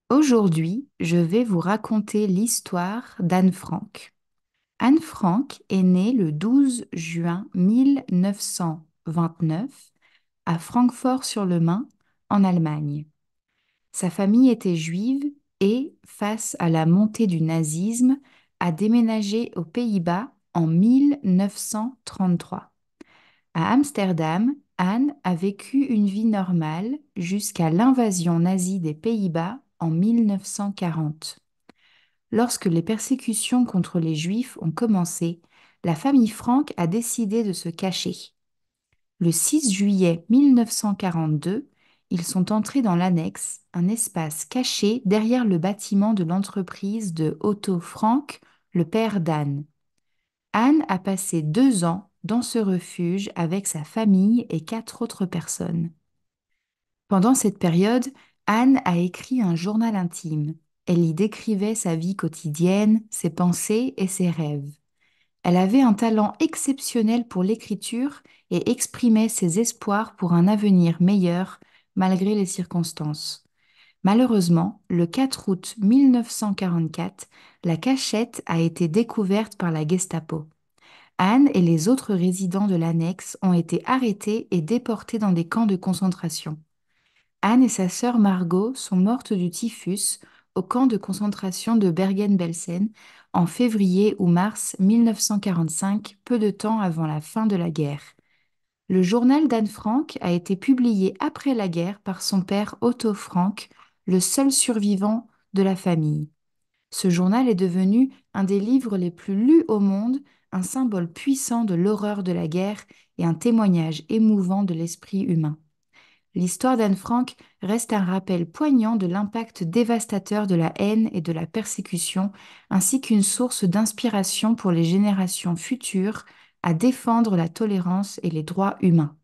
Aujourd'hui, je vais vous raconter l'histoire d'Anne Frank. Anne Frank est née le 12 juin 1929 à Francfort-sur-le-Main, en Allemagne. Sa famille était juive et, face à la montée du nazisme, a déménagé aux Pays-Bas en 1933. À Amsterdam, Anne a vécu une vie normale jusqu'à l'invasion nazie des Pays-Bas en 1940. Lorsque les persécutions contre les Juifs ont commencé, la famille Frank a décidé de se cacher. Le 6 juillet 1942, ils sont entrés dans l'annexe, un espace caché derrière le bâtiment de l'entreprise de Otto Frank, le père d'Anne. Anne a passé 2 ans dans ce refuge avec sa famille et 4 autres personnes. Pendant cette période, Anne a écrit un journal intime. Elle y décrivait sa vie quotidienne, ses pensées et ses rêves. Elle avait un talent exceptionnel pour l'écriture et exprimait ses espoirs pour un avenir meilleur malgré les circonstances. Malheureusement, le 4 août 1944, la cachette a été découverte par la Gestapo. Anne et les autres résidents de l'annexe ont été arrêtés et déportés dans des camps de concentration. Anne et sa sœur Margot sont mortes du typhus au camp de concentration de Bergen-Belsen en février ou mars 1945, peu de temps avant la fin de la guerre. Le journal d'Anne Frank a été publié après la guerre par son père Otto Frank, le seul survivant de la famille. Ce journal est devenu un des livres les plus lus au monde, un symbole puissant de l'horreur de la guerre et un témoignage émouvant de l'esprit humain. L'histoire d'Anne Frank reste un rappel poignant de l'impact dévastateur de la haine et de la persécution, ainsi qu'une source d'inspiration pour les générations futures à défendre la tolérance et les droits humains.